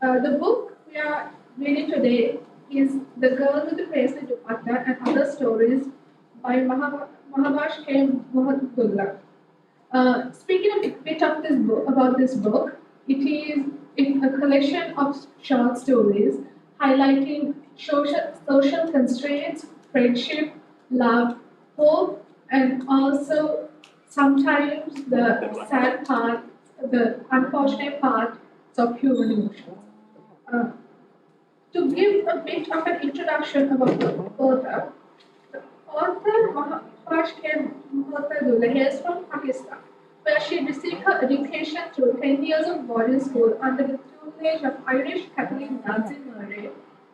The book we are reading today is The Girl with the Paisley Dupatta and Other Stories by Mahabash K. Mohadullah. Speaking a bit of this book, about this book, it is a collection of short stories highlighting social constraints, friendship, love, hope, and also sometimes the sad part, the unfortunate parts of human emotions. Uh, to give a bit of an introduction about the author, Mahabash came is from Pakistan, where she received her education through 10 years of boarding school under the tutelage of Irish Catholic nuns in Murray,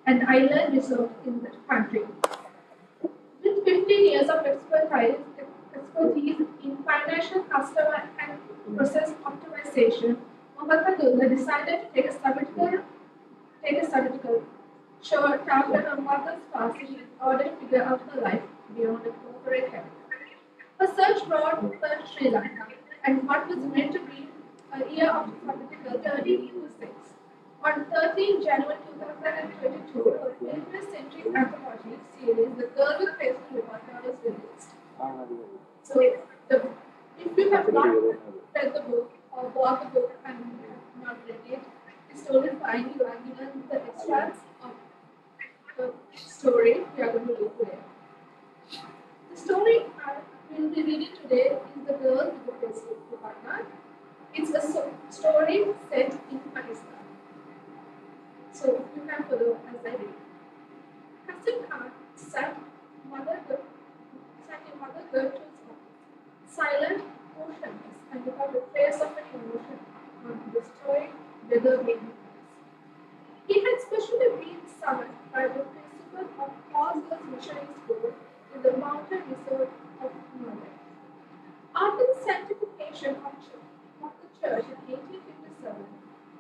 an island resort in the country. With 15 years of expertise in financial customer and process optimization, Mohammedullah decided to take a sabbatical short after her mother's passing in order to figure out her life beyond a corporate career. Her search brought her to Sri Lanka, and what was meant to be a year of sabbatical turned into six. On 13 January 2022, her famous-centric anthology series, The Girl with Paisley Dupatta, was released. So, the, if you have not read the book or bought the book and you have not read it, it's totally fine. You are given the extracts of the story we are going to read today. The story I will be reading today is The Girl with the Paisley Dupatta. It's a story set in Pakistan. So you can follow as I read. Hassan Khan sat in Mother Gertrude's office, silent, motionless, and without a trace of an emotion on the story whether made him He had specially been summoned by the principal of All Girls Missionary School in the mountain resort of Norway. After the sanctification of the church in 1857,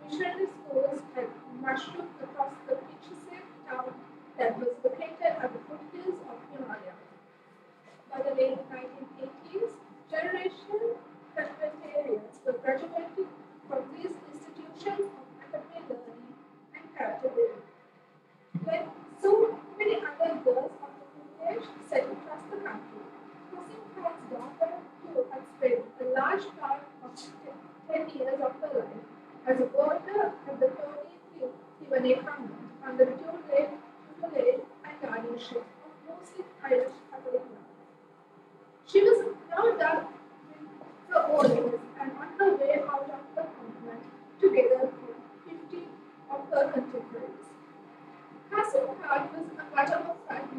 missionary schools had mushroomed across the picturesque town that was located at the foothills of Himalaya. By the late 1980s, generation Presbyterians were graduating from these institutions of academic learning and character building. Like so many other girls of the village set across the country, Cousin Khan's daughter too had spent a large part of 10 years of her life as a worker at the Tony Tivane convent under the tutelage and guardianship of mostly Irish Catholic nuns. She was now done with her O-levels and on her way out of the convent together with 50 of her contemporaries. Hassan Khan was a matter of fact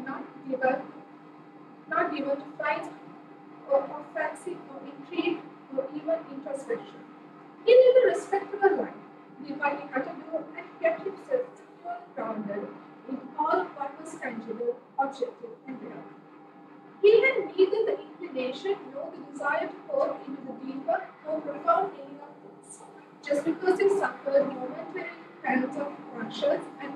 not given to flight or fancy or intrigue or even introspection. He lived a respectable life, did what he had to do, and kept himself securely grounded in all of what was tangible, objective, and real. He had neither the inclination nor the desire to probe into the deeper, more profound meaning of things, just because he suffered momentary pangs of conscience and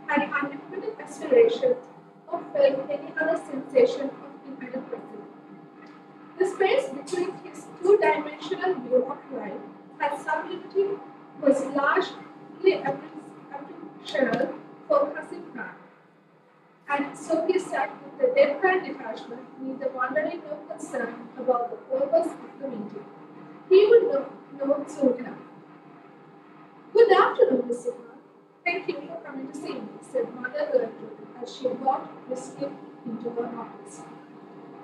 had uninhibited aspirations or felt any other sensation of inadequacy. The space between his two-dimensional view of life and sublimity was largely appreciable for Qasim Khan, and so he sat with the deadpan detachment, neither wondering nor concerned about the purpose of the meeting. He would know soon enough. Good afternoon, Mr. Khan. Thank you for coming to see me, said Mother Gertrude as she walked briskly into her office.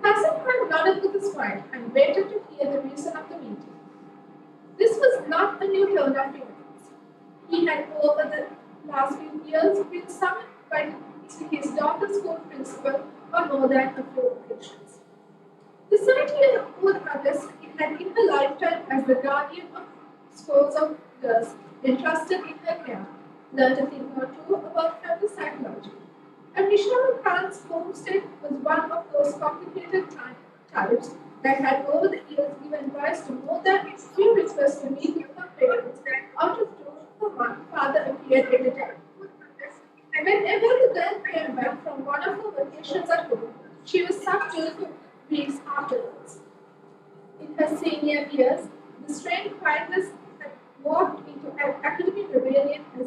Hassan Khan nodded with a smile and waited to hear the reason of the meeting. This was not a new turn of events. He had, over the last few years, been summoned by his daughter's school principal on more than a few occasions. The 70-year-old abbess had in her lifetime as the guardian of scores of girls entrusted in her care, learned a thing or two about family psychology. And Vishnu Khan's homestead was one of those complicated types that had over the years given rise to more than a few requests to meet with her parents, out of which her father appeared at a time. Whenever the girl came back from one of her vacations at home, she was subdued for weeks afterwards. In her senior years, the strained quietness had morphed into an academic rebellion as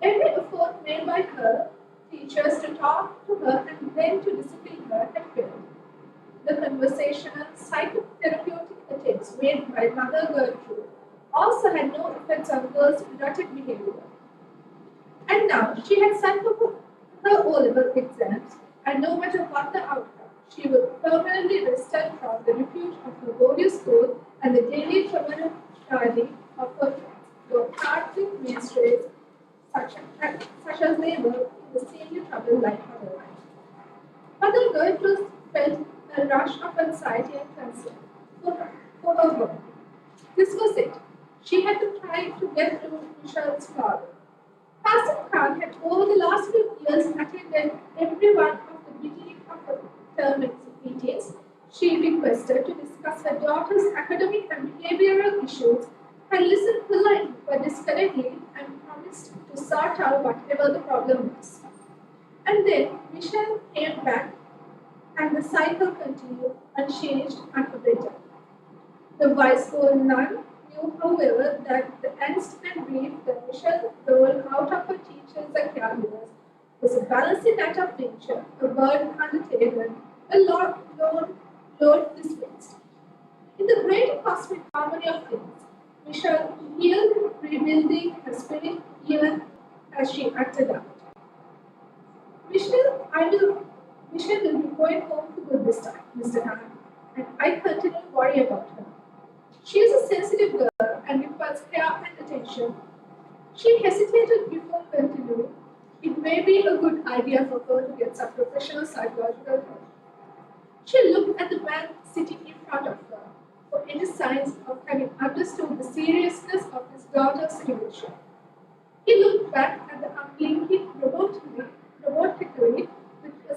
Every effort made by her teachers to talk to her and then to discipline her had failed. The conversational psychotherapeutic attempts made by Mother Gertrude also had no effects on girls' erratic behavior. And now she had sat for her O-level exams, and no matter what the outcome, she would permanently rested from the refuge of her boarding school and the daily familiarity of her friends, though hardly mainstays such as they were in the senior trouble like her life. Mother Gertrude felt a rush of anxiety and concern for her work. This was it. She had to try to get to Michelle's father. Pastor Khan had over the last few years attended every one of the beginning of the term meetings. She requested to discuss her daughter's academic and behavioral issues, had listened politely but discreetly, and promised to sort out whatever the problem was. And then Michelle came back and the cycle continued unchanged and abated. The wise old nun knew, however, that the angst and grief that Michelle rolled out of her teachers and caregivers was a balancing act of nature, a burden undertaken, a load displaced. In the great cosmic harmony of things, Michelle healed, rebuilding her spirit even as she acted out. Michelle, Michelle will be going home for good this time, Mr. Han, and I continue to worry about her. She is a sensitive girl and requires care and attention. She hesitated before continuing. It may be a good idea for her to get some professional psychological help. She looked at the man sitting in front of her for any signs of having understood the seriousness of his daughter's situation. He looked back at the unblinking robotically with a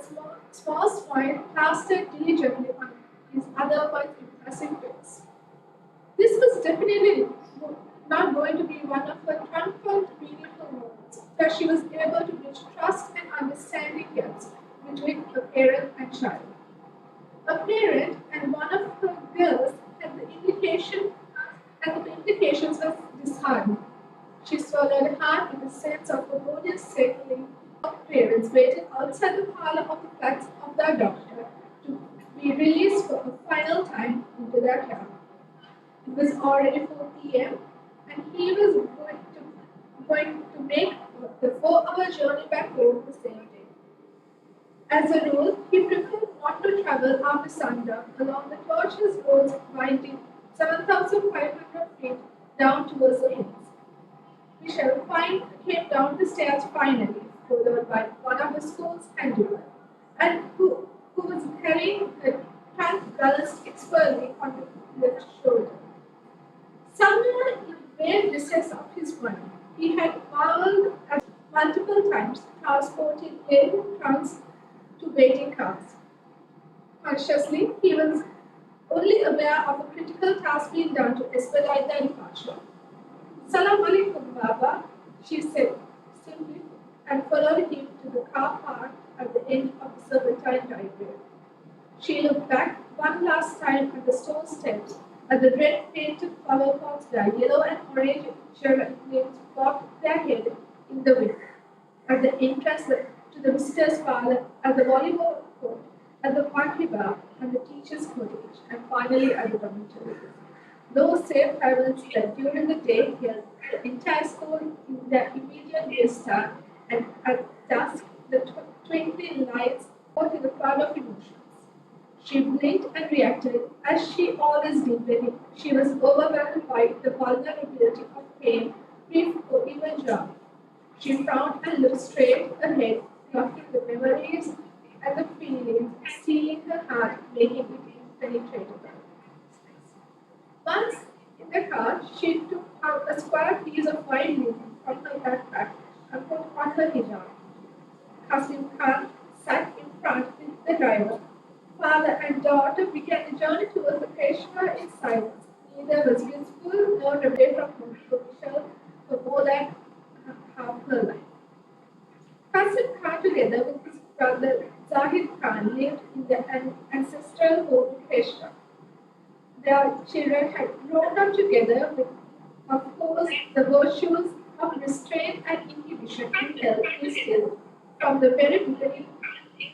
small smile plastered diligently on his otherwise impressive face. This was definitely not going to be one of her triumphant, meaningful moments, where she was able to bridge trust and understanding gaps between a parent and child. A parent and one of her girls had the implication, and the implications were disheartening. She swallowed hard with a sense of foreboding settling. Parents waited outside the parlor of the flats of their doctor to be released for a final time into their care. It was already 4 p.m. and he was going to make the 4-hour journey back home the same day. As a rule, he preferred not to travel after sundown along the tortuous roads winding 7,500 feet down towards the hills. Michelle came down the stairs finally, followed by one of the school's handymen, and who was carrying a trunk balanced expertly on the left shoulder. Somewhere in the very recess of his mind, he had marveled at multiple times transporting laden trunks to waiting cars. Consciously, he was only aware of a critical task being done to expedite their departure. Salam alaikum, Baba, she said simply, and followed him to the car park at the end of the serpentine driveway. She looked back one last time at the stone steps, at the red painted flower pots where yellow and orange geraniums bobbed their head in the wind, at the entrance to the visitors' parlor, at the volleyball court, at the party bar, and the teacher's cottage, and finally at the dormitory. Those safe havens that during the day held the entire school in their immediate vista, and at dusk the twinkling lights caught in a flood of emotions. She blinked and reacted as she always did when she was overwhelmed by the vulnerability of pain, grief, or even joy. She frowned and looked straight ahead, blocking the memories and the feelings, sealing her heart, making it impenetrable. Once in the car, she took out a square piece of white linen from her backpack and put on her hijab. Qasim Khan sat in front with the driver. Father and daughter began the journey towards the Peshawar in silence. Neither was visible nor away from home for Michelle for more than half her life. Qasim Khan, together with his brother Zahid Khan, lived in the ancestral home in Peshawar. Their children had grown up together with, of course, the virtues of restraint and inhibition. connection in health instilled from the very beginning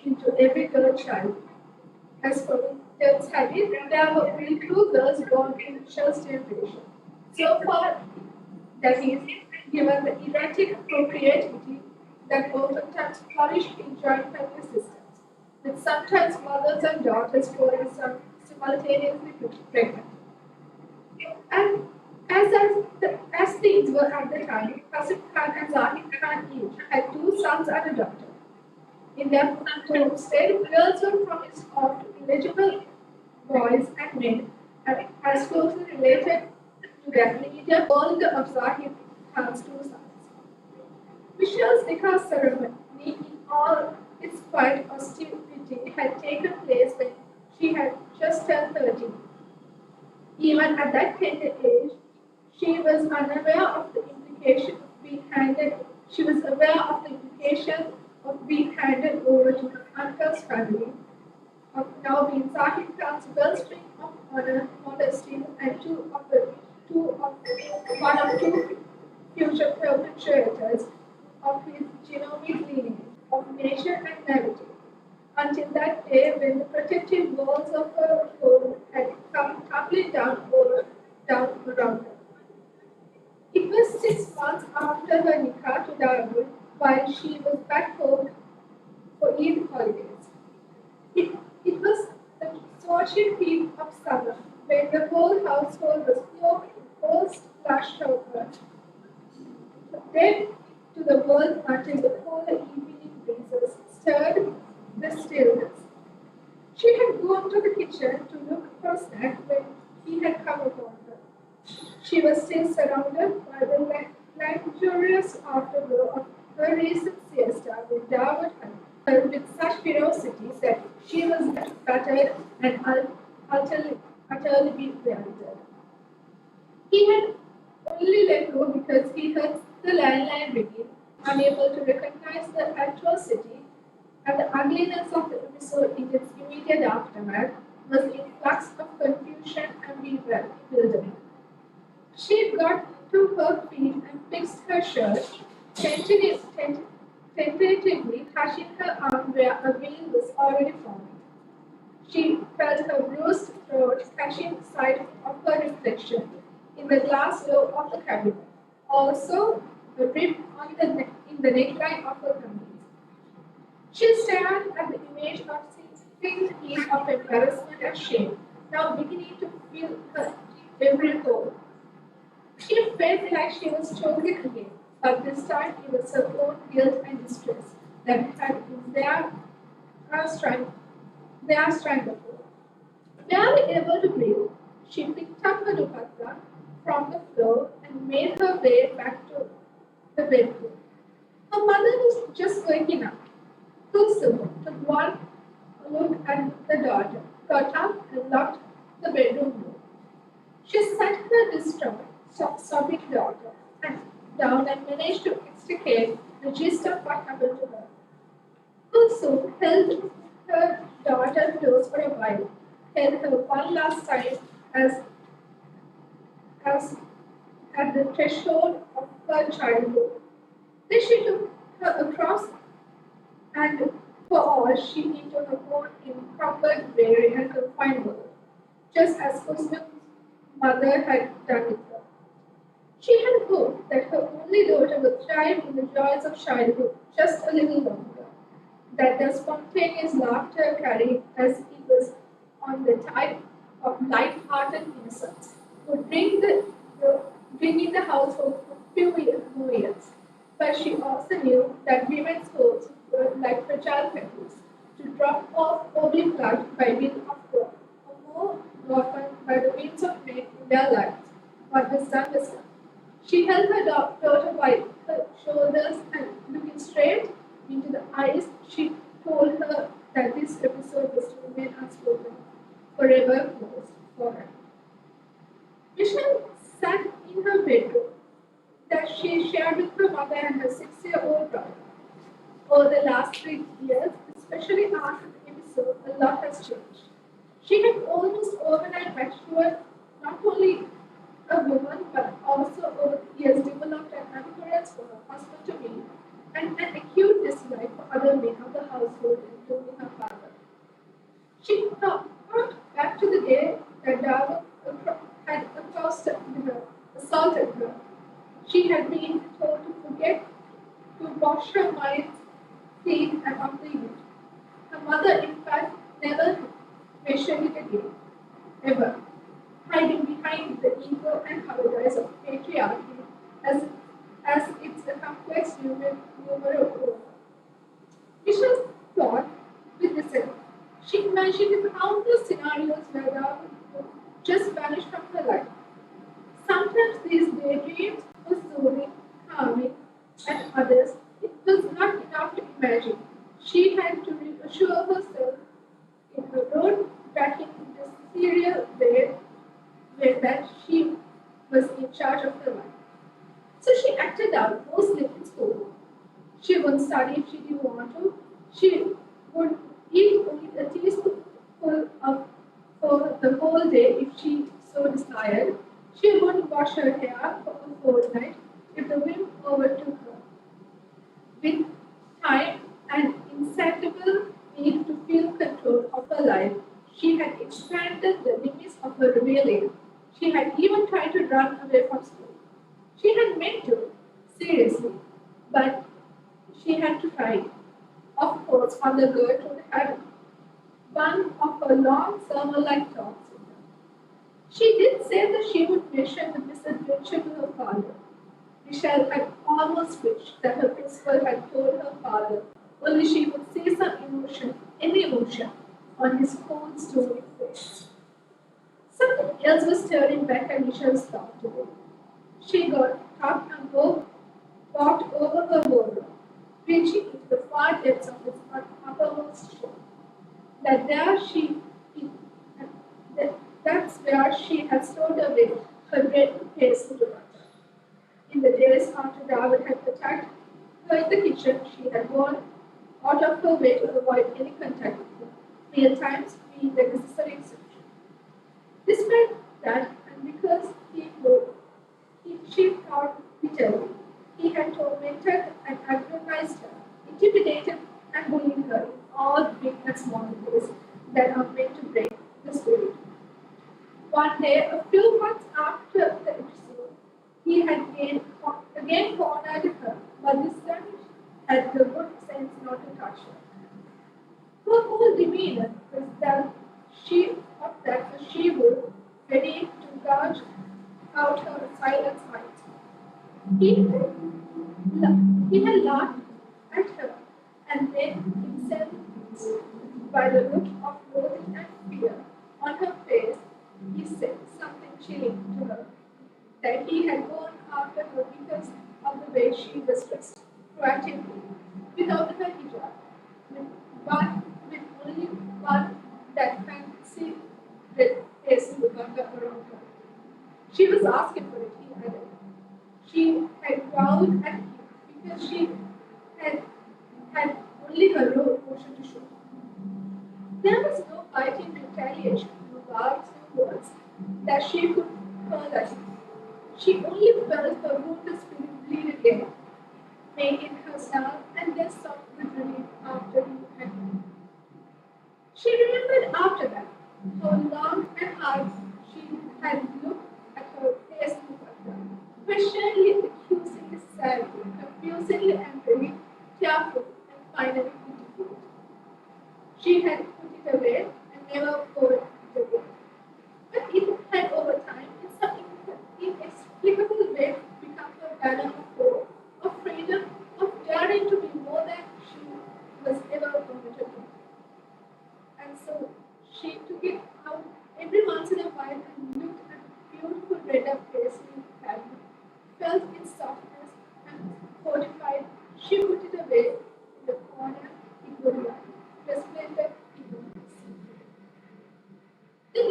into every girl child. As Providence had it, there were only two girls born in Michelle's generation. So far, that is, given the erratic procreativity that oftentimes flourished in joint family systems, with sometimes mothers and daughters falling simultaneously pregnant. And as things were at the time, Hassan Khan and Zahid Khan each had two sons and a daughter. In their homestead, girls were promised off to eligible boys and men as closely related to their leader, older of Zahid Khan's two sons. Michelle's nikah ceremony, in all its quiet austerity, had taken place when she had just turned 13. Even at that tender age, she was unaware of the implication of being handed. She was aware of the implication of being handed over to her uncle's family, of now being Zahid Khan's wellspring of honor, modesty, and one of two future perpetrators of his genomic lineage of nature and narrative. Until that day when the protective walls of her home had come tumbling down around her. It was 6 months after her nikah to Darul, while she was back home for Eid holidays. It was the scorching heat of summer, when the whole household was pure in full splash shower, dead to the world until the cool evening breezes stirred the stillness. She had gone to the kitchen to look for a snack when he had come upon her. She was still surrounded by the luxurious afterglow of her recent siesta when Dawood had her with such ferocity that she was battered and utterly bewildered. He had only let go because he heard the landline ringing, unable to recognize the atrocity and the ugliness of the episode in its immediate aftermath was in flux of confusion and bewilderment. She got to her feet and fixed her shirt, tentatively touching her arm where a vein was already forming. She felt her bruised throat catching sight of her reflection in the glass door of the cabinet, also the rip on in the neckline of her kameez. She stared at the image of seething heat of embarrassment and shame, now beginning to fill her every pore. She felt like she was choking again, but this time it was her own guilt and distress that had been strength, their strangled her. Barely able to breathe, she picked up her dupatta from the floor and made her way back to the bedroom. Her mother was just waking up. Kulsum took one look at the daughter, got up and locked the bedroom door. She sat her distraught, sobbing daughter and down and managed to extricate the gist of what happened to her. Kulsum held her daughter close for a while, held her one last time as, as at the threshold of her childhood. Then she took her across and for all she into her own encumbered, weary and confined world, just as Kusum's mother had done with her. She had hoped that her only daughter would thrive in the joys of childhood just a little longer, that the spontaneous laughter carried as it was on the type of light-hearted innocence would bring in the household for more years. But she also knew that women's hopes were like fragile petals, to drop off or be plucked by will of God, or more often by the winds of men in their lives. What was done was done. She held her daughter by her shoulders and looking straight into the eyes, she told her that this episode was to remain unspoken, forever closed for her. Michelle sat in her bedroom that she shared with her mother and her 6-year-old brother. Over the last 3 years, especially after the episode, a lot has changed. She had almost overnight matured not only a woman but also over the years developed an abhorrence for her husband to me other men of the household, including her father. She thought back to the day that Darwin had assaulted her. She had been told to forget to wash her mind clean and of the unit. Her mother, in fact, never mentioned it again, ever, hiding behind the ego and cowardice of patriarchy as, as it's a complex numeral over. Michelle thought with herself. She imagined countless scenarios where Darwin would just vanish from her life. Sometimes these daydreams were soothing, calming, and others it was not enough to imagine. She had to reassure herself in her own tracking the serial way that she was in charge of her life. So she acted out mostly in school. She wouldn't study if she didn't want to. She would eat only a teaspoonful of for the whole day if she so desired. She wouldn't wash her hair for a fortnight if the whim overtook her. With time and insatiable need to feel control of her life, she had expanded the limits of her rebellion. She had even tried to run away from school. She had meant to, seriously, but she had to try. Of course, Mother Gertrude had one of her long sermon-like talks with her. She did say that she would mention the misadventure to her father. Michelle had almost wished that her principal had told her father, only she would see some emotion, any emotion, on his cold, stony face. Something else was stirring back at Michelle's thought today. She got up and walked over her wardrobe, reaching into the far depths of its uppermost shelf. That there she that, that's where she had stored away her red pastry butter. In the days after David had attacked her in the kitchen, she had gone out of her way to avoid any contact with him, mealtimes being the necessary exception. Despite that, and because she thought bitterly, he had tormented and agonized her, intimidated and bullied her in all big and small ways that are meant to break the spirit. One day, a few months after the episode, he had again cornered her, but this time had the good sense not to touch her. Her whole demeanor was that she would ready to gouge out her silent spite. He had, he had laughed at her, and then himself, by the look of loathing and fear on her face, he said something chilling to her that he had gone after her because of the way she was dressed, proactively, without her hijab, with with only one that fancy red face burqa around her. She was asking for it, he added. She had growled at him because she had had only her low emotion to show. There was no biting retaliation, no barbs, no words that she could hurl at him. She only felt her wounded spirit bleed again, making her start and then stop with relief after he had gone. She remembered after that how long and hard she had looked at her face in the questioningly, accusingly sadly, confusingly angry, tearful, and finally pitiful. She had put it away and never wore it again. But it had over time, in some inexplicable way, become her banner of hope, of freedom, of daring to be more than she was ever permitted to be. And so she took it out every once in a while and looked at the beautiful red up pastry cabinet, felt its softness and fortified. She put it away in the corner in good light, resplendent in the the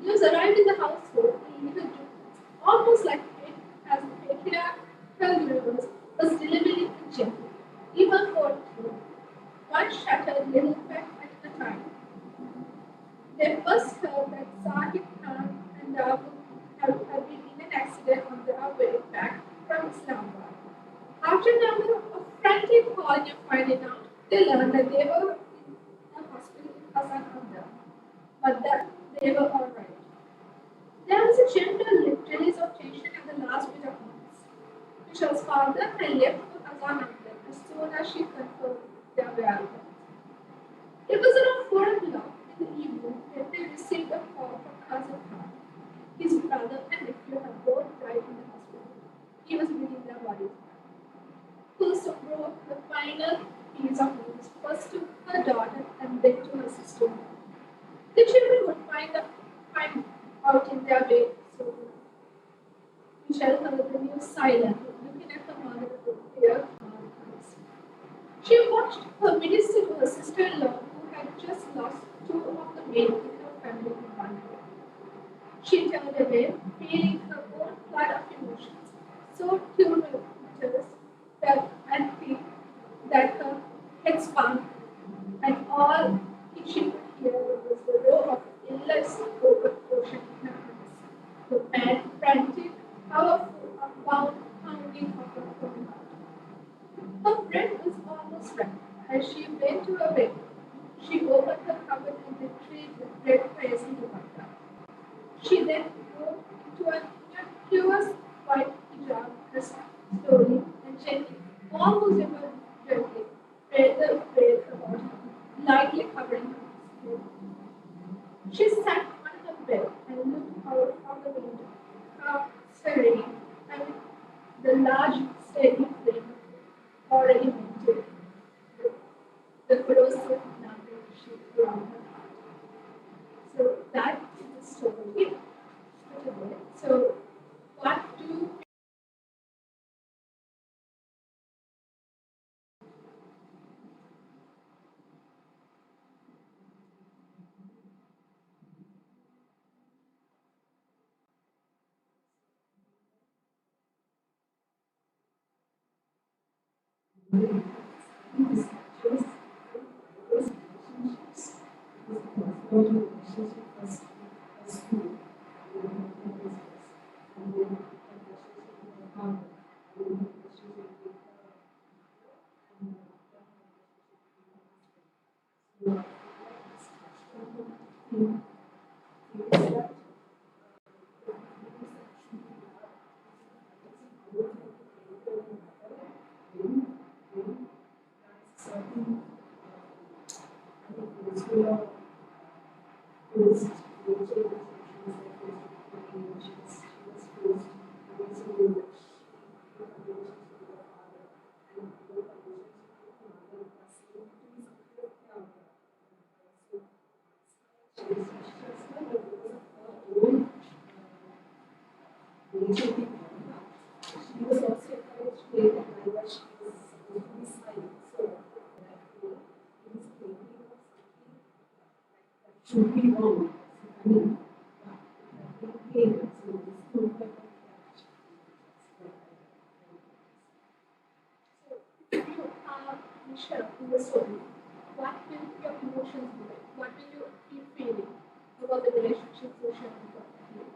news arrived in the household in little driblets, almost like it as the patriarchal universe was delivering it gently, even for through one shattered little peck at a time. They first heard that Sahib Khan and Dawood had been in an accident on their way back from Islamabad. After a number of frantic calling and finding out, they learned that they were in the hospital with Hassan under, but that they were alright. There was a gentle release of tension at the last bit of news. Michelle's father had left for Hassan under as soon as she confirmed their whereabouts. It was around 4 o'clock in the evening when they received a call from cousin Khan. His brother and nephew had both died in the hospital. He was bringing their bodies back. Kulsum broke the final piece of news first to her daughter and then to her sister. The children would find out in their way soon. Michelle heard the news silently, looking at her mother with clear, calm eyes. She watched her minister to her sister-in-law, who had just lost two of the men in her family in one day. She turned away, feeling her own flood of emotions, so tumultuous and thick that her head spun, and all she could hear was the roar of endless open ocean in her ears, the frantic, powerful, unbound pounding of her own heart. Her breath was almost dry. As she went to her bed, she opened her cupboard and retrieved the bread trays in the butter. She then moved into an innocuous white hijab as slowly and gently, almost ever gently, spread the veil about her, lightly covering her head. She sat on her bed and looked out of the window, calm, serene, and with the large, steady flame already melted the corrosive nothing she around her heart. So that is the story for today. So what do if you are Michelle in the story, what will your emotions be like? What will you be feeling about the relationship you share with your family?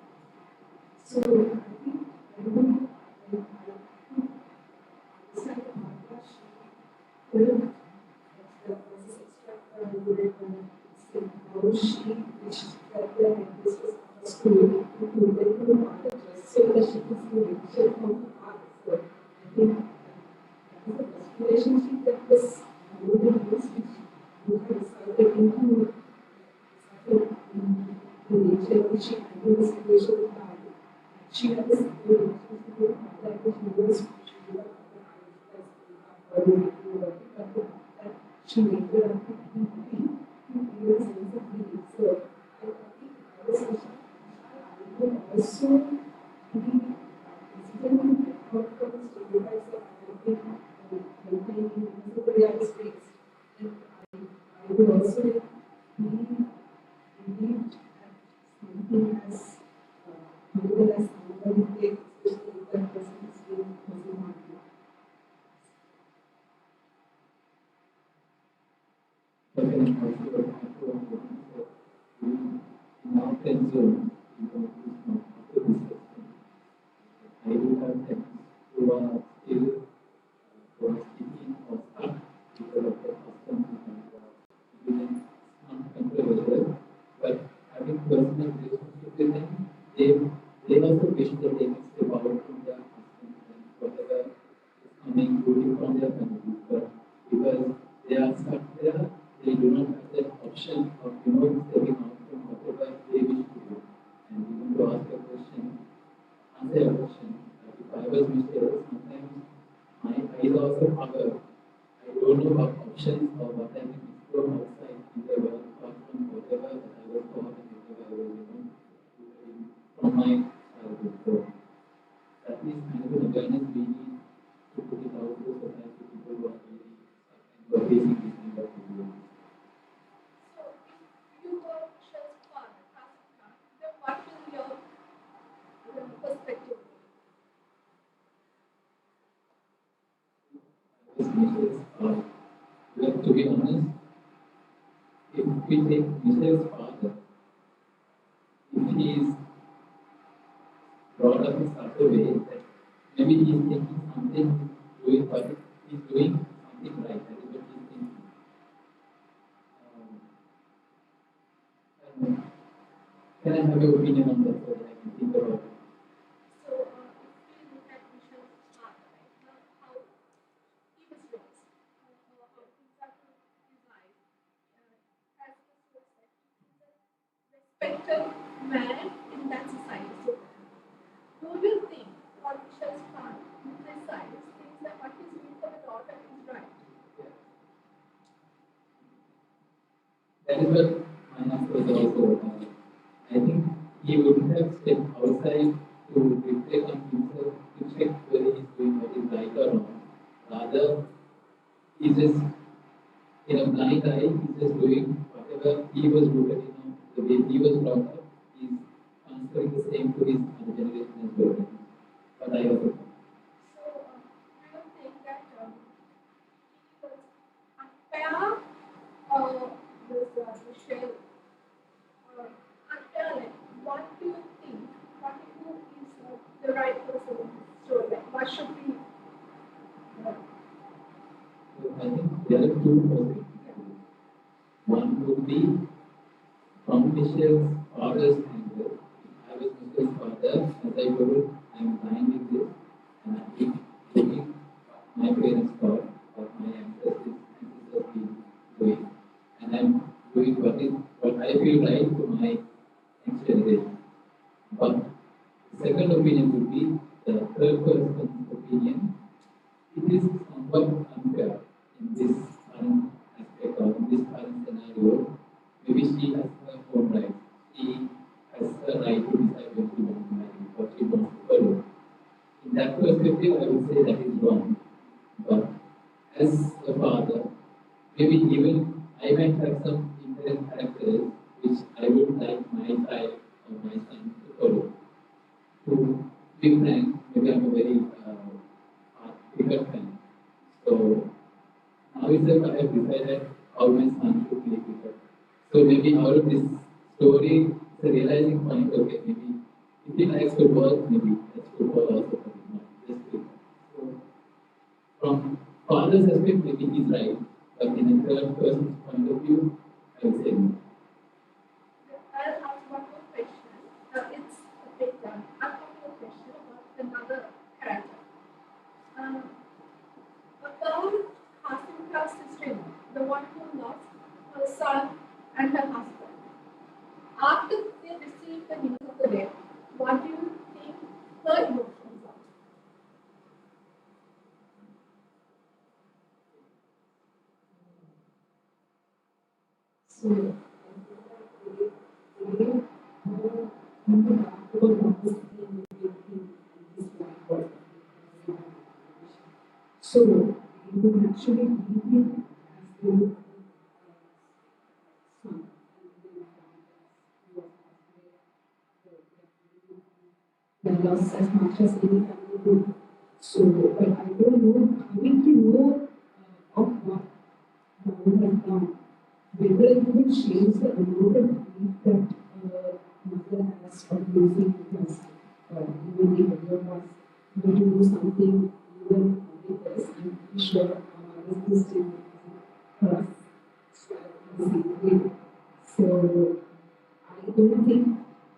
and including from their families, but because they are stuck there, they do not have that option of stepping out from whatever they wish to do. And even to ask a question, answer a question. If I was Michelle, sometimes my eyes also cover. I don't know what options or what I can explore outside in the world apart from whatever that I was taught and whatever I was doing from my childhood. So that is kind of an awareness we need to put it out to the society, people who are really stuck and who are facing these kind of problems. So, if you were Michelle's father, then what will your perspective be? Michelle's well, to be honest, if we take Michelle's father, if he is brought up in such a way that maybe he is thinking something, doing what he's doing something right, that is what he's thinking. And can I have your opinion on that so that I can think about it? So, if we look at Michelle's father, right, now how he was raised, how things are to his life, as he was respected, he's a respected man in that society. So, do you think what Michelle's father decides thinks that what he's doing for the daughter is right? That is what my answer was also. I think he wouldn't have stepped outside to reflect on himself to check whether he's doing what is right or wrong. Rather, he's just in a blind eye, he's just doing whatever he was rooted in, the way he was brought up, he's transferring the same to his other generation as well. But I also So, do you think that he was unfair, this Michelle, unfair, like, what do you think, what do you think is the right person in this story? Like, what should be, I think there are two perspectives. One would be from Michelle's father's angle. If I was Michelle's father, as I told, I'm blind in this, and I keep doing what my parents taught, what my ancestors been doing, and I'm doing what I feel right to my next generation. But the second opinion would be the third person's opinion. It is somewhat unfair in this current aspect or in this current scenario. Maybe she has her own rights. She has her right to decide when she wants to marry, what she wants to follow. In that perspective, I would say that is wrong. But as a father, maybe even I might have some inherent characters which I would like my child or my son to follow. To be frank, maybe I'm a very cricket fan. So now itself I have decided how my son should play cricket. So maybe out of this story, it's a realizing point. Okay, maybe if he likes football, maybe that's football also for him, not just cricket. So from father's aspect, maybe he's right, but in a third person's point of view, I would say no. I'll ask one more question. It's a bit unpopular question about another character. Um, about Hasimka's sister-in-law, the one who lost her son and her husband. After they received the news of the death, what do you think her emotions are? So, so you would actually leave him as the son, the loss as much as any family would. So, but I don't know, having to know of what Rahul has done, whether it would change the amount of grief that mother has for losing because even the other was going to do something even with us. I'm pretty sure our mothers will still for us the same way. So I don't think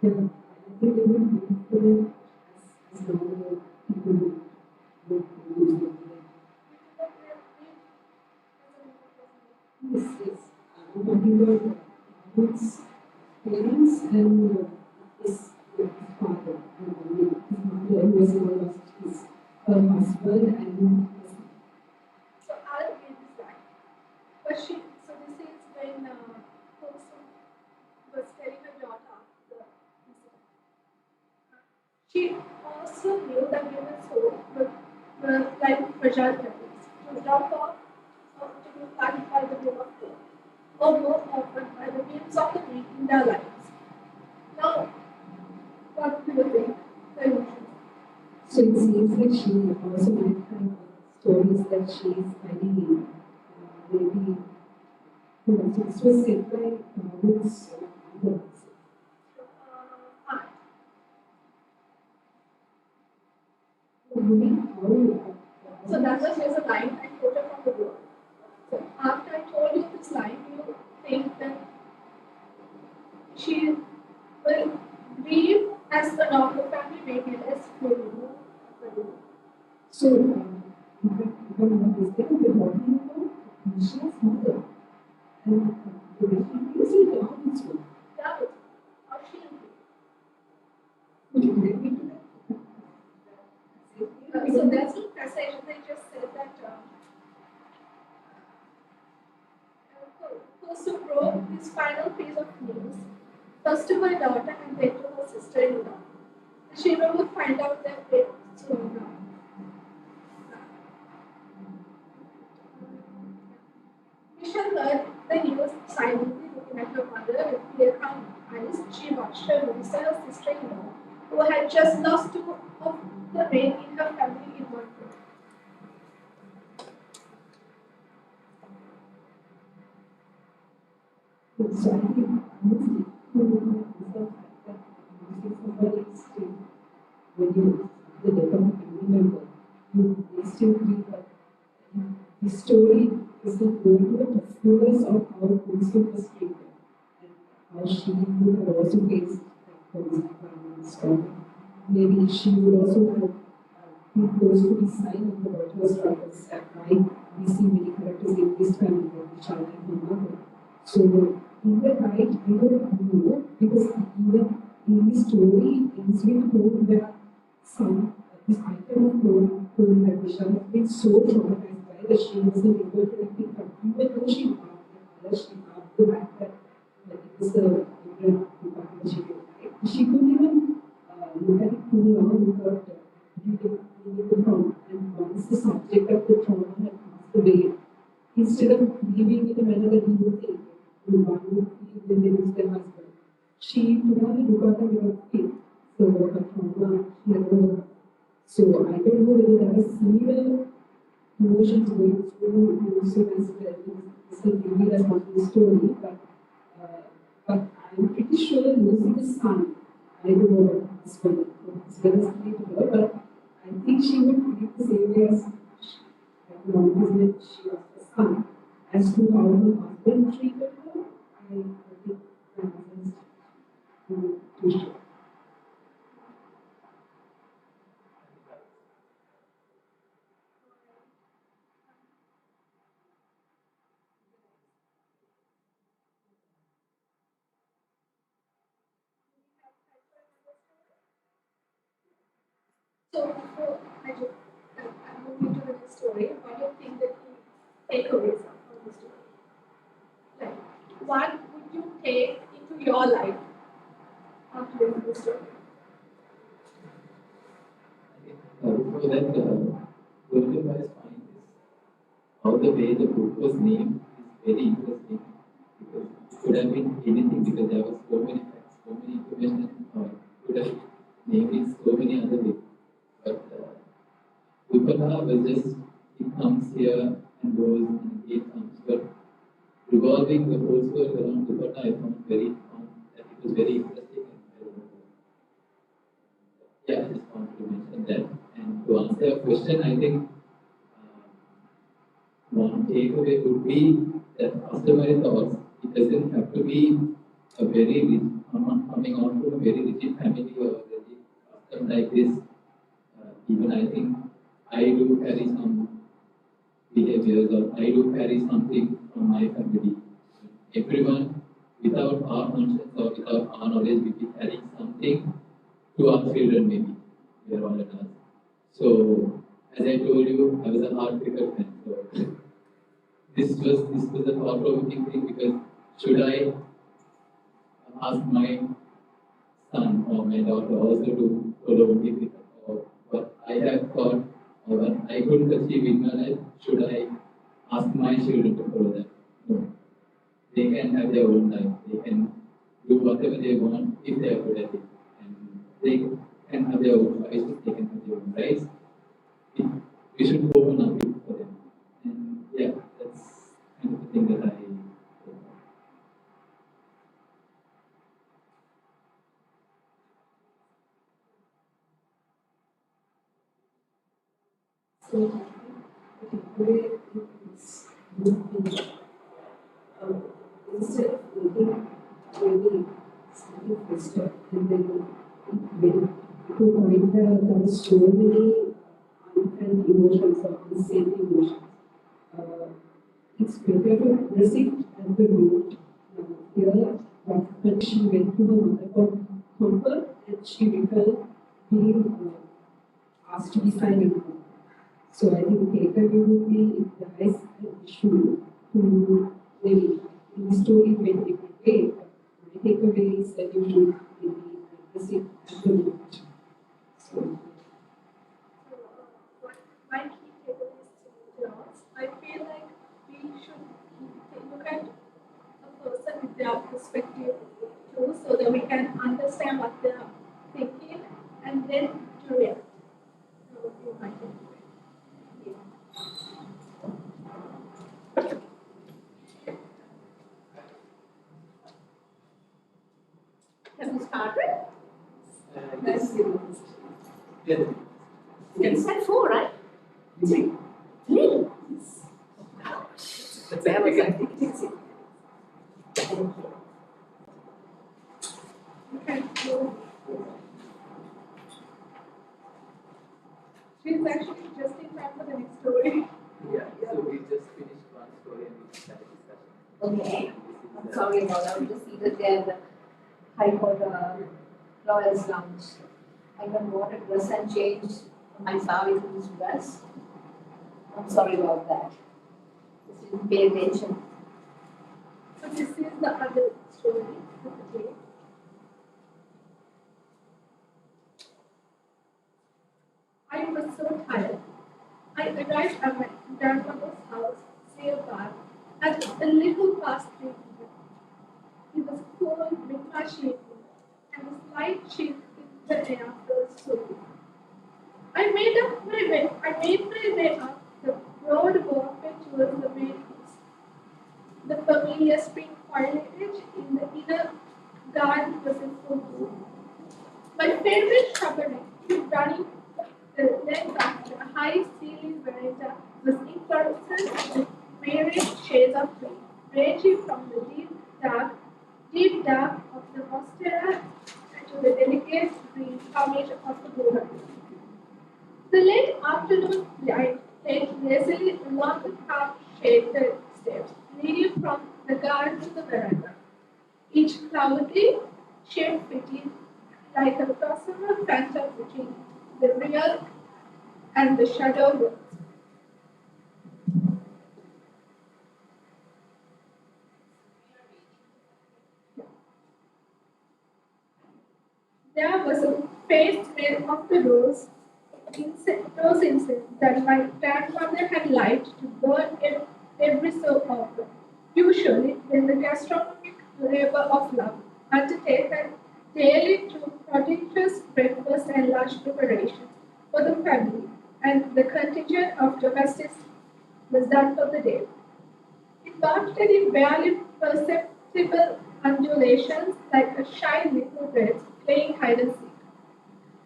they would move for them as normal people would lose them. yes. I'm talking about his parents and his father. His mother was involved, his her husband and his So I'll read this line. But she, so this is when Kulsum was telling her daughter the incident. She also knew that women's hope were like fragile pebbles, to drop off or to be plucked by the wind of death, or more often by the winds of the wind in their lives. Now, what do you think? The emotions. so it seems like she also might have stories that she is finding in maybe so this was said by Wood's mother. Uh, Moving how so that was just a line I quoted from the book. So after I told you this line, you think that she will grieve as the normal family, maybe less, maybe more. so if I'm not mistaken, we're talking about Nisha's mother and the way she is a Darwin's one. Yeah, but how she will feel. Would you agree to that? So there's a passage they just said that Kosu broke this final piece of news first to her daughter and then to her sister-in-law. The children would find out their fate soon. Michelle heard the news silently looking at her mother with clear calm eyes. She watched her Lisa, her sister-in-law, who had just lost two of the main in her family in one day. So I think honestly, myself that honestly somebody is still when you the death of a family member, they still feel that the story is not going to the particulars of how Kunstu was treated and how she would have also faced domestic violence or maybe she would also have been close to be silent about her struggles and why we see many characters in this family like the child and her mother. So in the right, I don't know because even in the story, it's been told that some this item of clothing that Vishal has been so traumatized by that she wasn't able to like, pick up. Even though she loved the color, she loved the fact that it was a different department that she did. Right? She couldn't even look at it too long without reading the trauma. And once the subject of the trauma had passed away, instead of leaving it in a manner that you would think, one would feel when they lose their husband, she put on the dukkha without faith. So her trauma, she had overcome. So I don't know whether there are similar emotions going through also as well. It's a really as one story, uh, but I'm pretty sure losing a son, I don't know about her husband, it's devastating to her, but I think she would feel the same way as like, when she lost a son. As to how her husband treated her, I think I'm just too sure. So before I just I move into the next story, what do you think the key takeaways are from the story? Like, what would you take into your life after reading the story? Before that, Gurukul is fine. How the way the book was named is very interesting because it could have been anything because there was so many facts, so many information, could have named it so many other ways. But Upala was just, it comes here and goes and it comes. But revolving the whole story around Upala, I found that it was very interesting and yeah, I just wanted to mention that. And to answer your question, I think one takeaway would be that customary thoughts, it doesn't have to be a very rich, coming out from a very rigid family or very custom like this. Even I think I do carry some behaviors, or I do carry something from my family. Everyone, without our conscience or without our knowledge, will be carrying something to our children, maybe. We are all adults. So, as I told you, I was a hard cricket fan. So, this was a thought-provoking thing because should I ask my son or my daughter also to follow cricket, or what I have thought or what I couldn't achieve in my life, should I ask my children to follow that? No. They can have their own life. They can do whatever they want if they are good at it. And they can have their own choices, they can have their own rights. We should open up it for them. And yeah, that's kind of the thing that I So I think the takeaway is would be instead of making really something faster and then when to point there are so many unfelt emotions or unsafe emotions. Uh, it's better to address it at the root. Here, what happened, she went to the mother for comfort and she returned being asked to be silent. So I think takeaway would be if there is an issue to maybe in the story it went different way. My takeaway is that you should maybe address it at the root. So What my key takeaways to yours, I feel like we should look at a person with their perspective too, so that we can understand what they're thinking and then to react. That would be my takeaway. Have you started? that's it. yeah. You said four, right? Three. Three. That's That was it. it. Okay. So she's actually just in time for the next story. Yeah, so we just finished one story and we started discussion. Okay. This I'm is, sorry about that. I was just seated there at the High Court Lawyer's Lounge. I don't want to dress and change my sari to this dress. I'm sorry about that. Just didn't pay attention. So this is the other story of the day. I was so tired. I arrived at my grandmother's house nearby at a little past 3 p.m. It was cold mid-March evening, and the slight chill in the air felt so good. I made my way up the broad walkway towards the main house. The familiar spring foliage in the inner garden was in full bloom. My favorite shrubbery, running the length of the high ceiling veranda, was inflorescent with myriad shades of green, ranging from the deep dark of the monstera to the delicate green foliage of the bluebell. The late afternoon light played lazily along the half-shaded steps leading from the garden to the veranda, each cloudy shape fitting like a gossamer phantom between the real and the shadow worlds. There was a faint smell of the rose incense that my grandmother had lighted to burn every so often, usually when the gastronomic labor of love undertaken daily through prodigious breakfast and lunch preparations for the family, and the contingent of domestics was done for the day. It barked in barely perceptible undulations like a shy little bird playing hide and seek.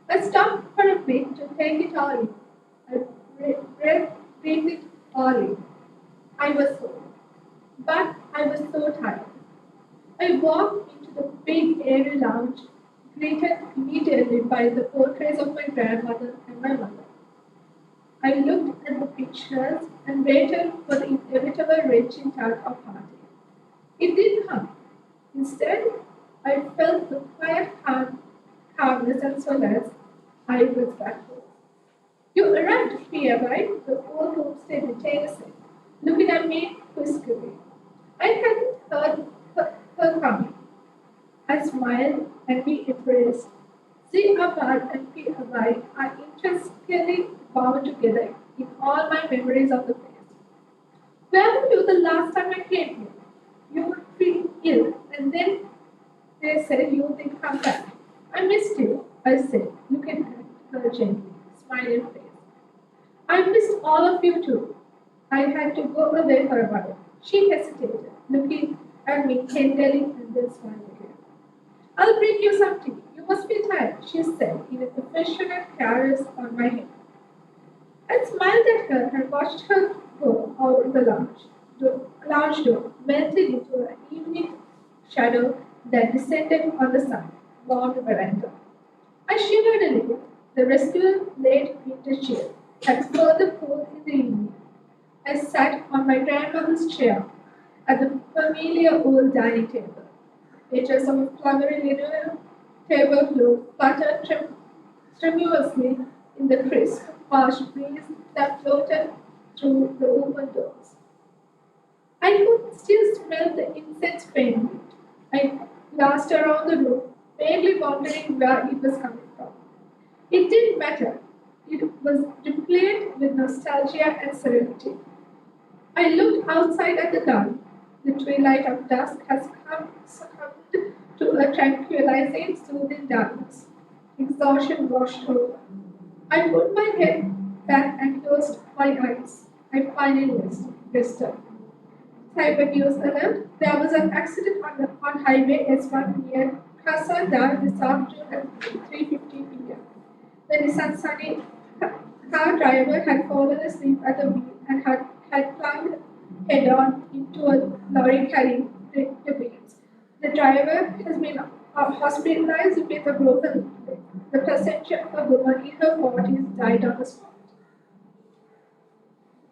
I stopped for a bit to take it all in. I breathed it all in. I was full, but I was so tired. I walked into the big airy lounge, greeted immediately by the portraits of my grandmother and my mother. I looked at the pictures and waited for the inevitable wrenching tug of party. It didn't come. Instead, I felt the quiet calmness and solace I was back home. You arrived here, right? The old homestead retainer said, looking at me quizzically. I hadn't heard her coming. I smiled and we embraced. See Abad and P. Abide are intrinsically bound together in all my memories of the place. Where were you the last time I came here? You were pretty ill, and then they said you did come back. I missed you, I said, looking at her gently, smiling face. I missed all of you too. I had to go away for a while. She hesitated, looking at me tenderly and then smiled again. I'll bring you some tea. You must be tired, she said, in an affectionate caress on my head. I smiled at her and watched her go out the lounge door, melted into an evening shadow that descended on the sun, warmed veranda. I shivered a little. The residual late winter chill had further cooled in the evening. I sat on my grandmother's chair at the familiar old dining table. Edges of a flowery linen tablecloth fluttered tremulously in the crisp, harsh breeze that floated through the open doors. I could still smell the incense faintly. I glanced around the room, vaguely wondering where it was coming from. It didn't matter. It was replete with nostalgia and serenity. I looked outside at the garden. The twilight of dusk has succumbed to a tranquilizing, soothing darkness. Exhaustion washed over. I put my head back and closed my eyes. I finally rested. Cyber news alert. There was an accident on Highway S1 near Kasada this afternoon at 3:15 p.m. The Nissan Sunny car driver had fallen asleep at the wheel and had plunged head-on into a lorry carrying the wheels. The driver has been hospitalized with a broken leg. The passenger, a woman in her 40s, died on the spot.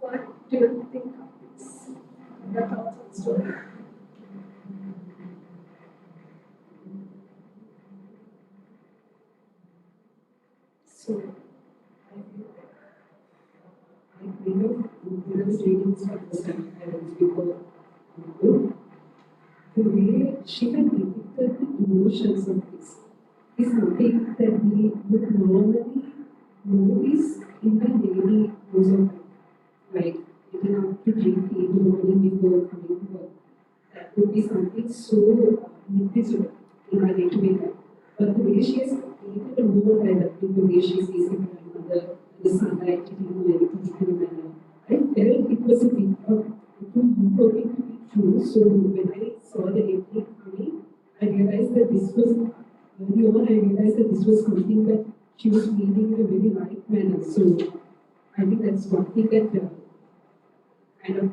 What do you think of this? Your thoughts on the story? So I kind of, when I was reading this for the first time, I was before book, the way she had depicted the emotions of this is something that we would normally notice in the daily course of life, like getting up to drink tea in the morning before coming to work. That would be something so negligible in our day-to-day life. But the way she has created a more developing, the way she sees her grandmother, the sunlight hitting her in a particular manner, I felt it was a bit of too hoping to be true. So when I saw the evening coming, I realized that this was early on. I realized that this was something that she was feeling in a very right manner. So I think that's one thing that kind of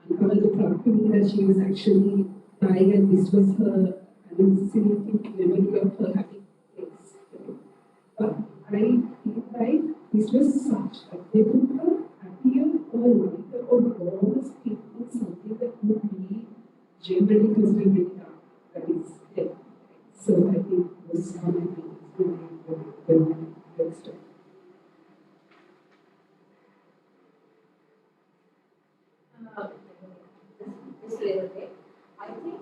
uncovered the plot to me, that she was actually dying and this was her hallucinating memory of her having sex. But I feel like this was such a they put her happier or lighter or more spin on something that would be generally considered very dark. That is death. So I think this how my feelings when I read the story. Uh, this little bit. I think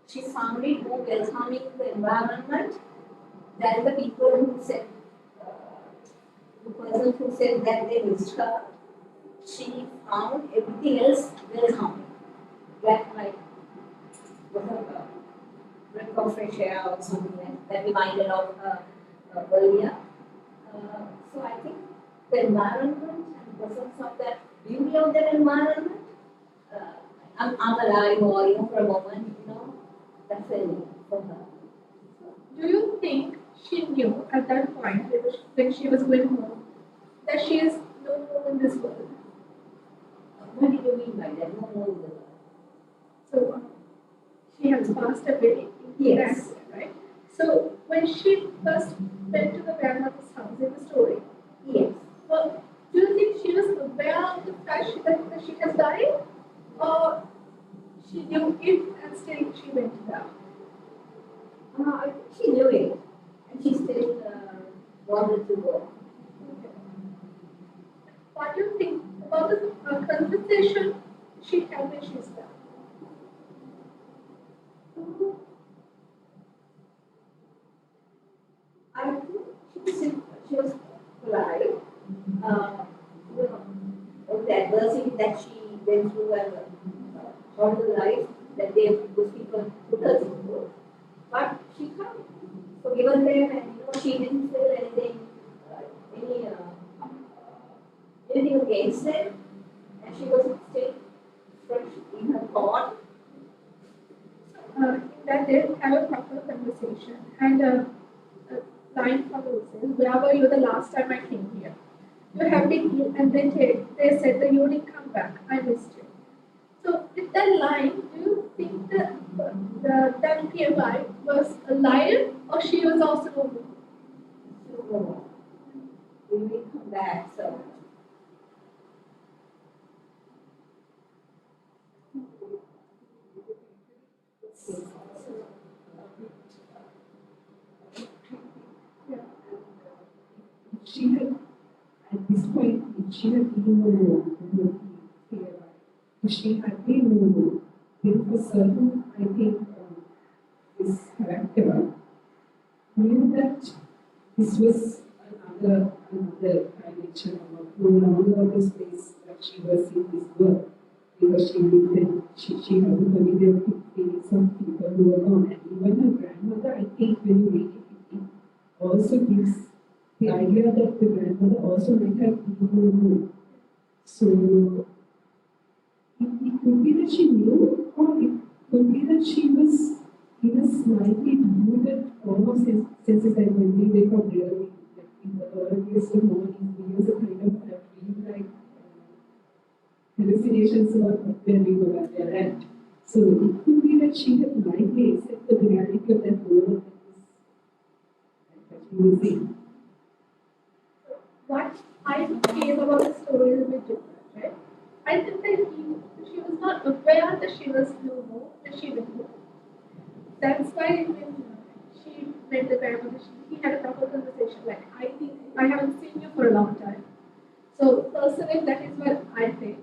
she found it more welcoming to the environment than the people who said, the person who said that they missed her. She found everything else welcoming. Like was a breath of fresh air or something like that reminded of earlier. So I think the environment and the presence of that beauty of that environment, uh, I'm alive or for a moment, that feeling for her. Do you think she knew at that point when she was going home that she is no more in this world? What did you mean by that? No more in the world. So she has passed away in the Yes. accident, right? So when she first went to the grandmother's house in the story, Yes. Well, do you think she was aware of the fact that she has died? Or she knew it and still she went there? I think she knew it, and she still wanted to go. Okay. What do you think about the conversation she had when she's there? I think she was polite. Uh, you know, all the adversity that she went through and all the life that those people put her through. But she can't forgiven them, and she didn't feel anything, any anything against them, and she was still fresh in her thought. In that they have a proper conversation. And a line follows is, where were you the last time I came here? You have been ill, and they said that you didn't come back. I missed you. So with that line, do you think that that PMI was a liar or she was also a woman? So we will come back. So Yeah. She had, at this point, if she had been if she had been then for certain, I think this character knew that this was another dimension of no longer the space that she was in this world. Because she lived in, she had a familiar feelings of people who were gone. And even her grandmother, I think when you read it also gives the idea that the grandmother also might have been who. So it could be that she knew, or it could be that she was in a slightly muted form of senses that when we wake up really, like in the earliest of mornings, we use a kind of dream like hallucinations about where we were at their end. So it could be that she had lightly accepted the reality of that world that she was in. What I feel about the story is a bit different, right? I think that she was not aware that she was no more when she went home. That's why when she met the grandmother, he had a proper conversation. Like, I think I haven't seen you for a long time. So personally, that is what I think.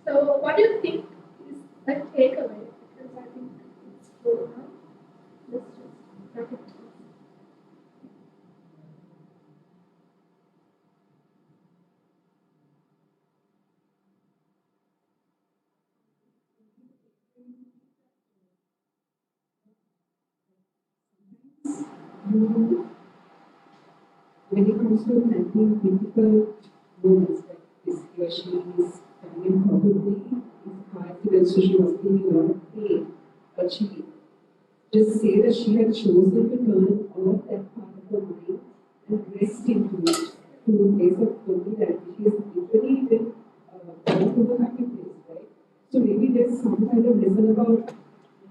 So what do you think is the takeaway? Because I think it's full now. Let's just wrap it. You, when it comes to handling difficult moments like this, where she is having probably is car accident, so she was feeling a lot of pain, but she just say that she had chosen to turn off that part of her mind and rest into it, to a place of familiarity. She is literally been gone to the happy place, right? So maybe there's some kind of lesson about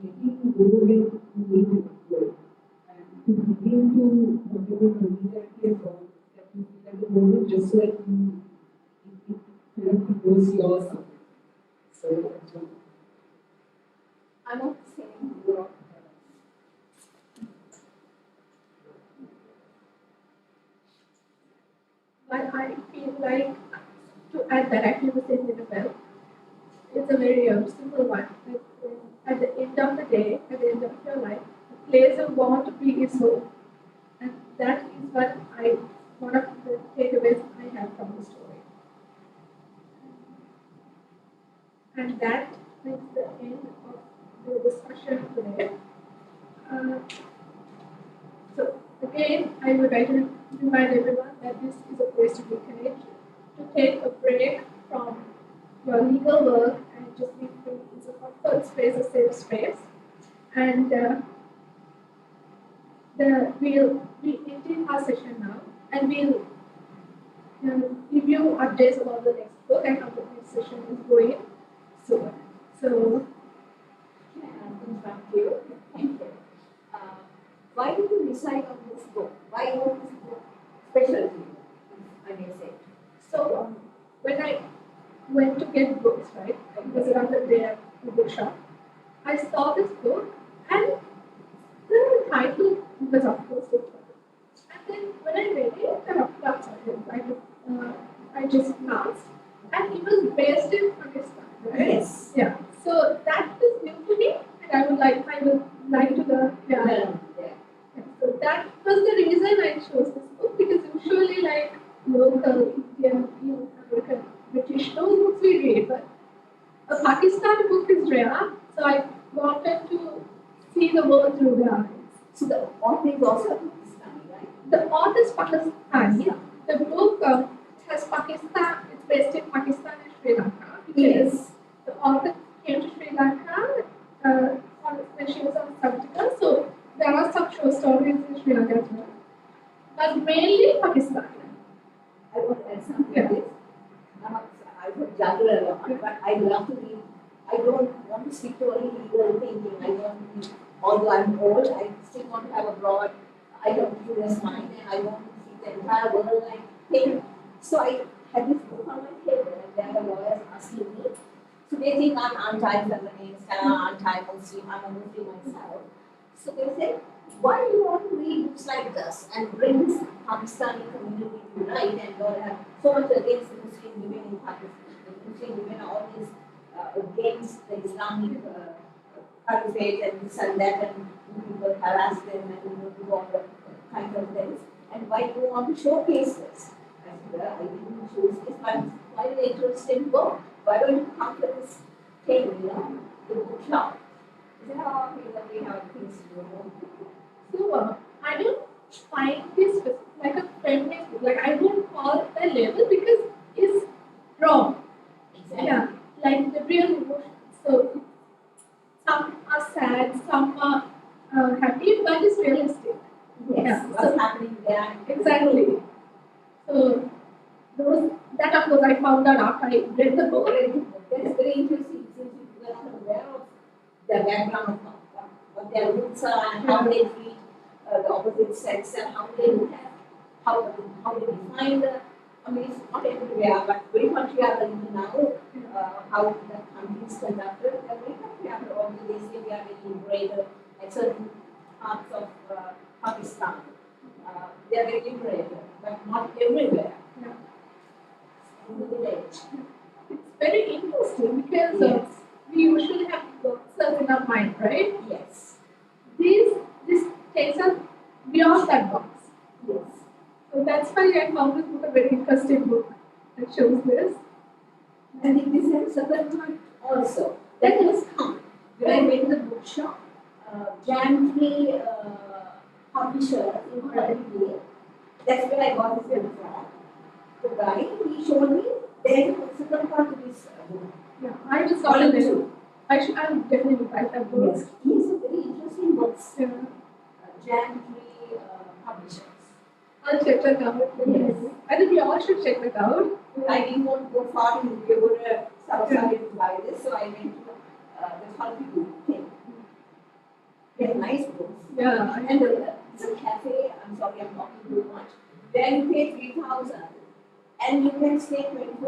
letting go when you need to let go. And to begin to whatever familiarity and bond that you feel at the moment, just so that it kind of becomes yours something. So that's one. I'm not saying you're But I feel like to add that I feel the same with well. It's a very simple one. Like, at the end of the day, at the end of your life, the place you want to be is home. And that is what one of the takeaways I have from the story. And that is the end of the discussion today. Uh, so again, I would like to remind everyone that this is a place to reconnect, to take a break from your legal work and just be free. It's a comfort space, a safe space. And we ending our session now, and we'll give you updates about the next book and how the next session is going. So, so Thank you. Thank you. Uh, why did you decide on this book? Why was this book special to you, if I may say? get books, right? It was around the day at the bookshop. I saw this book, and the title was of course it. And then when I read it, I just laughed. And it was based in Pakistan, right? Yes. Yeah. So that was new to me, and I would like to learn. Yeah. Yeah. So that was the reason I chose this book because usually like local Indian, American, British, those books we read, but a Pakistani book is rare. So I wanted to see the world through their eyes. So the author is also Pakistani, right? The author is Pakistani. The book has Pakistan. It's based in Pakistan and Sri Lanka. Yes. The author came to Sri Lanka when she was on sabbatical. So there are some short stories in Sri Lanka as well, but mainly Pakistan. I want to add something Yeah. to this. I would juggle a lot, but I love to read. I don't want to stick to only legal thinking. I want to read, although I'm old, I still want to have a broad, I have a curious mind, and I want to see the entire world like think. So I had this book on my table, and there were lawyers asking me. So they think I'm anti-feminist, anti-Muslim, I'm a Muslim myself. So they said, why do you want to read books like this and bring this Pakistani community to unite and don't have so much against the Muslim women in Pakistan? The Muslim women are always against the Islamic caliphate and this and that, and people harass them and do all the kind of things. And why do you want to showcase this? I said, well, I didn't choose this, but it's quite an interesting book. Why don't you come to this thing, the bookshop? Is that how we have things to do? So I don't find this like a feminist book. Like I won't call it a label because it's wrong. Exactly. Yeah, like the real emotions. So some are sad, some are happy, but it's realistic. Yes, Yeah, what's so- happening there? Exactly. So that of course I found out after I read the book. That's very interesting since you are not aware of their background, what their roots are, and how they treat the opposite sex, and how they look at, how they define the. I mean, it's not everywhere, but very much we are learning now how the country is conducted. They're very much we are, although they say we are very liberated at certain parts of Pakistan. They are very liberated, but not everywhere. Yeah. In the village. It's very interesting because Yes. we usually have boxes in our mind, right? Yes. This takes us beyond that box. Yes. So that's why I found this book a very interesting book that shows this. And in this has another part also that has come. When I went to the bookshop, Jan 3 publisher in Hawaii, that's where I got this book from. The guy, he showed me there is a second part to this book. Yeah, I just saw Volume it. two. I would definitely buy that book. Yes, he has a very interesting books. Yeah. Jan 3 publishers. I'll check that out. Yes. I think we all should check that out. I didn't want to go far in we were Southside to buy this, so I went to the Halpidu thing. They have nice books. Yeah. And it's a cafe, I'm sorry I'm talking too much, where you pay 3,000 and you can stay 24